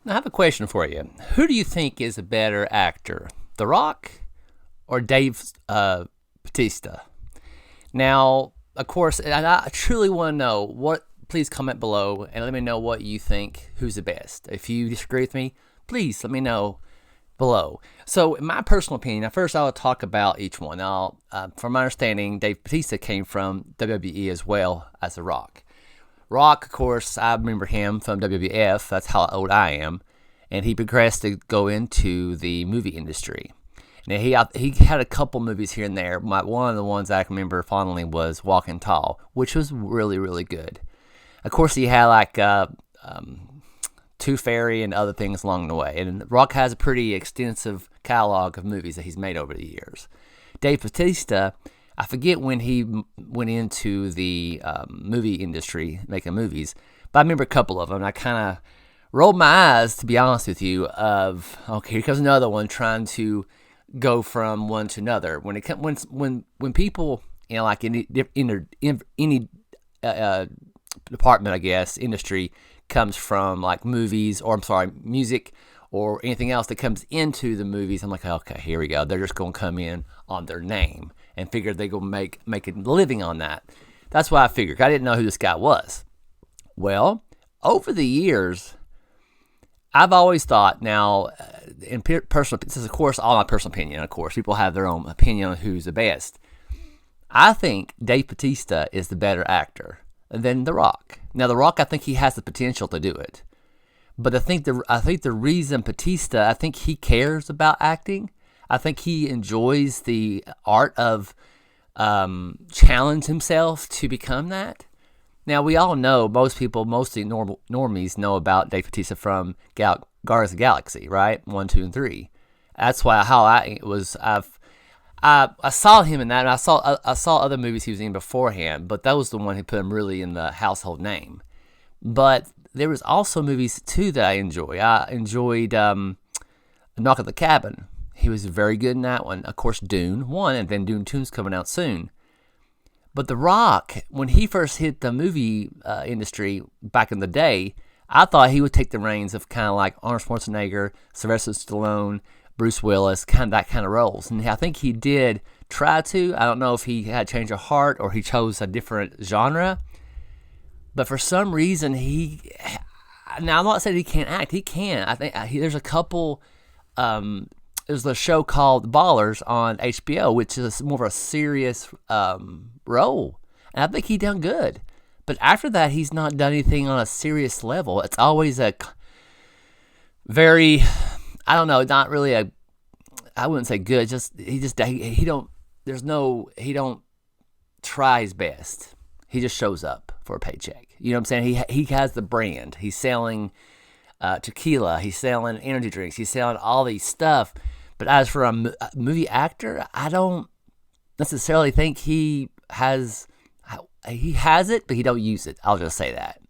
I have a question for you. Who do you think is a better actor, The Rock or Dave Bautista? Now, of course, and I truly want to know what. Please comment below and let me know what you think. Who's the best? If you disagree with me, please let me know below. So, in my personal opinion, at first I'll talk about each one. Now, from my understanding, Dave Bautista came from WWE as well as The Rock. Rock, of course, I remember him from WWF. That's how old I am. And he progressed to go into the movie industry. Now, he had a couple movies here and there. One of the ones I can remember fondly was Walking Tall, which was really, really good. Of course, he had like Tooth Fairy and other things along the way. And Rock has a pretty extensive catalog of movies that he's made over the years. Dave Bautista, I forget when he went into the movie industry, making movies, but I remember a couple of them. And I kind of rolled my eyes, to be honest with you, of, okay, here comes another one trying to go from one to another. When people, like in any department, I guess, industry comes from like movies, or I'm sorry, music or anything else that comes into the movies, I'm like, okay, here we go. They're just going to come in on their name and figure they're going to make a living on that. That's what I figured. I didn't know who this guy was. Well, over the years, I've always thought, now, in personal, this is of course all my personal opinion. Of course, people have their own opinion on who's the best. I think Dave Bautista is the better actor than The Rock. Now, The Rock, I think he has the potential to do it, but I think the reason Bautista, I think he cares about acting. I think he enjoys the art of challenge himself to become that. Now, we all know, most people, mostly normies, know about Dave Bautista from Guardians of the Galaxy, right? 1, 2, and 3. That's why I saw him in that, and I saw other movies he was in beforehand, but that was the one who put him really in the household name. But there was also movies, too, that I enjoy. I enjoyed Knock at the Cabin. He was very good in that one. Of course, Dune 1, and then Dune 2's coming out soon. But The Rock, when he first hit the movie industry back in the day, I thought he would take the reins of kind of like Arnold Schwarzenegger, Sylvester Stallone, Bruce Willis, kind of that kind of roles. And I think he did try to. I don't know if he had a change of heart or he chose a different genre. But for some reason, now I'm not saying he can't act. He can. I think there's a couple. There's a show called Ballers on HBO, which is more of a serious role. And I think he done good. But after that, he's not done anything on a serious level. It's always a very, I don't know, not really I wouldn't say good. He don't try his best. He just shows up for a paycheck. You know what I'm saying? He has the brand. He's selling tequila. He's selling energy drinks. He's selling all these stuff. But as for a movie actor, I don't necessarily think he has it, but he don't use it. I'll just say that.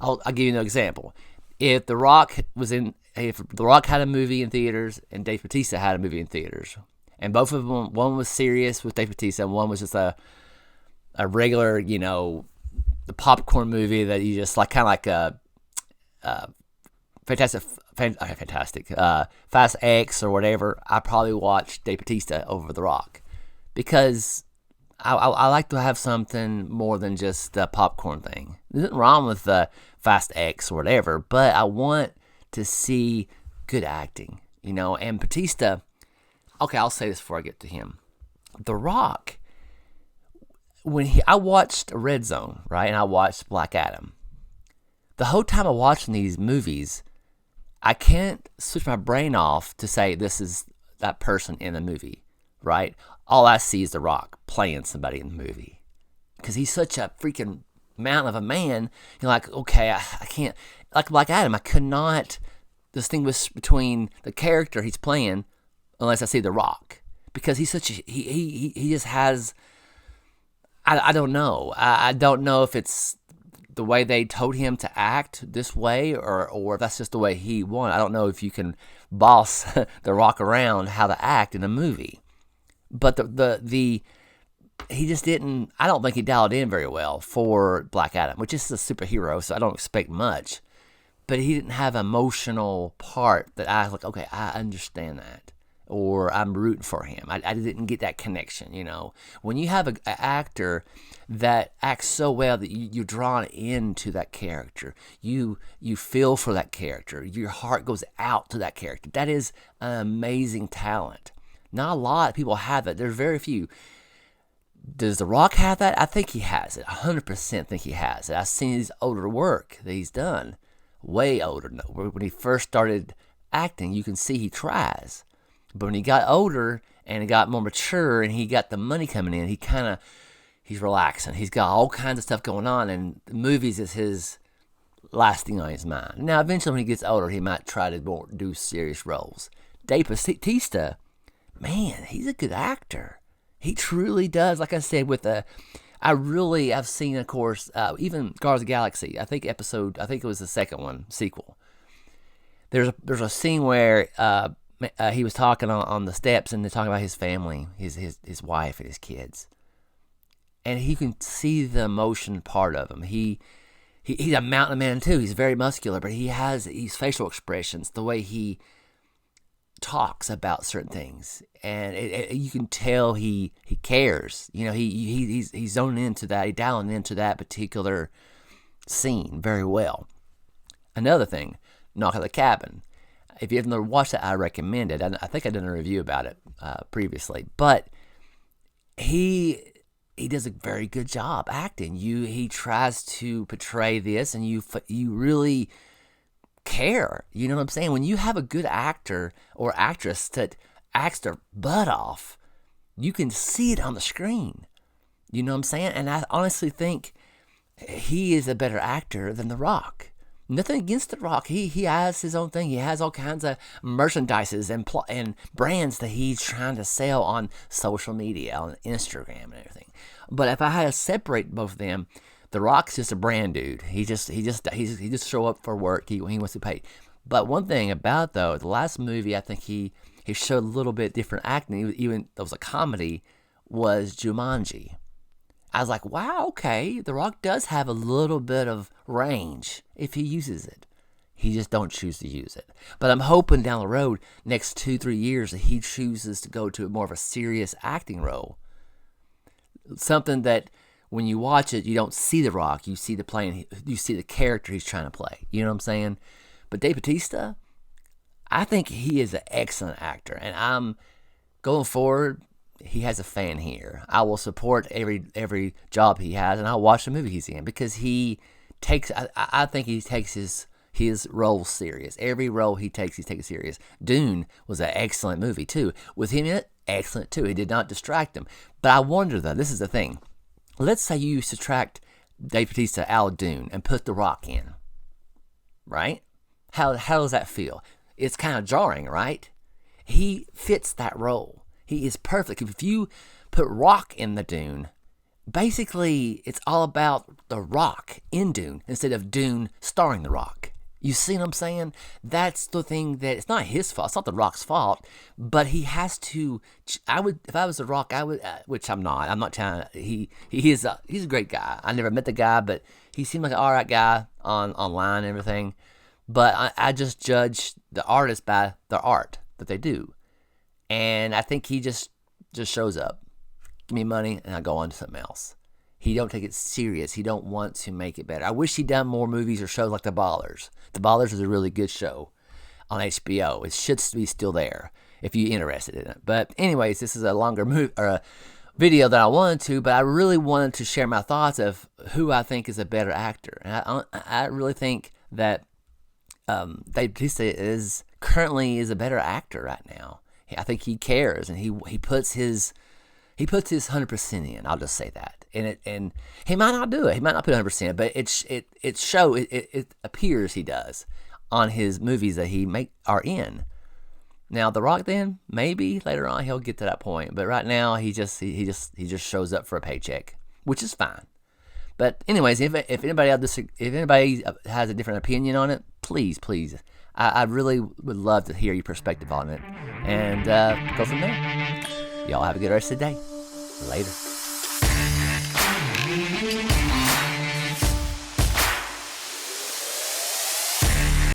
I'll give you an example. If The Rock had a movie in theaters and Dave Bautista had a movie in theaters, and both of them, one was serious with Dave Bautista, and one was just a regular, the popcorn movie that you just like, kind of like a fantastic Fast X or whatever, I probably watch Dave Bautista over The Rock, because I like to have something more than just a popcorn thing. There's nothing wrong with Fast X or whatever, but I want to see good acting, and Bautista, okay, I'll say this before I get to him. The Rock, I watched Red Zone, right, and I watched Black Adam. The whole time I'm watching these movies, I can't switch my brain off to say this is that person in the movie, right? All I see is The Rock playing somebody in the movie, because he's such a freaking mountain of a man. You're like, okay, I can't, like Black Adam, I could not distinguish between the character he's playing unless I see The Rock, because he's such he just has, I don't know. I don't know if it's the way they told him to act this way, or if that's just the way he wanted. I don't know if you can boss The Rock around how to act in a movie. But he just didn't, I don't think he dialed in very well for Black Adam, which is a superhero, so I don't expect much. but he didn't have an emotional part that I was like, okay, I understand that, or I'm rooting for him. I didn't get that connection, you know. When you have an actor that acts so well that you're drawn into that character, you feel for that character, your heart goes out to that character. That is an amazing talent. Not a lot of people have that. There's very few. Does The Rock have that? I think he has it. 100% think he has it. I've seen his older work that he's done. Way older. When he first started acting, you can see he tries. But when he got older and he got more mature and he got the money coming in, he's relaxing. He's got all kinds of stuff going on, and the movies is his last thing on his mind. Now, eventually when he gets older, he might try to do serious roles. Dave Bautista, man, he's a good actor. He truly does. Like I said, I've seen, of course, even Guardians of the Galaxy. I think it was the second one, sequel. There's a scene where he was talking on the steps, and they're talking about his family, his wife and his kids, and you can see the emotion part of him. He's a mountain man too. He's very muscular, but he has these facial expressions, the way he talks about certain things, and you can tell he cares. You know, he's zoning into that, he's dialing into that particular scene very well. Another thing, Knock at the Cabin. If you haven't watched that, I recommend it. I think I did a review about it previously, but he does a very good job acting. He tries to portray this, and you really care. You know what I'm saying? When you have a good actor or actress that acts their butt off, you can see it on the screen. You know what I'm saying? And I honestly think he is a better actor than The Rock. Nothing against The Rock. He has his own thing. He has all kinds of merchandises and brands that he's trying to sell on social media, on Instagram and everything. But if I had to separate both of them, The Rock's just a brand dude. He just show up for work. He wants to pay. But one thing about, though, the last movie I think he showed a little bit different acting. Even though it was a comedy, was Jumanji. I was like, wow, okay, The Rock does have a little bit of range if he uses it. He just don't choose to use it. But I'm hoping down the road, next 2-3 years, that he chooses to go to more of a serious acting role. Something that when you watch it, you don't see The Rock. You see you see the character he's trying to play. You know what I'm saying? But Dave Bautista, I think he is an excellent actor. And I'm going forward, he has a fan here. I will support every job he has, and I'll watch the movie he's in, because I think he takes his role serious. Every role he takes serious. Dune was an excellent movie too. With him in it, excellent too. It did not distract him. But I wonder though, this is the thing. Let's say you subtract Dave Bautista out of Dune and put The Rock in. Right? How does that feel? It's kind of jarring, right? He fits that role. He is perfect. If you put Rock in the Dune, basically it's all about The Rock in Dune instead of Dune starring The Rock. You see what I'm saying? That's the thing that it's not his fault. It's not The Rock's fault, but he has to. If I was The Rock, I would, which I'm not. I'm not trying to. He's a great guy. I never met the guy, but he seemed like an all right guy online and everything. But I just judge the artist by the art that they do. And I think he just shows up, give me money, and I go on to something else. He don't take it serious. He don't want to make it better. I wish he'd done more movies or shows like The Ballers. The Ballers is a really good show on HBO. It should be still there if you're interested in it. But anyways, this is a longer video than I wanted to, but I really wanted to share my thoughts of who I think is a better actor. And I really think that Dave Bautista is a better actor right now. I think he cares, and he puts his 100% in. I'll just say that. And he might not do it. He might not put 100%, but it appears he does on his movies that he are in. Now The Rock, then maybe later on he'll get to that point, but right now he just shows up for a paycheck, which is fine. But anyways, if anybody has a different opinion on it, please, I really would love to hear your perspective on it, and go from there. Y'all have a good rest of the day. Later.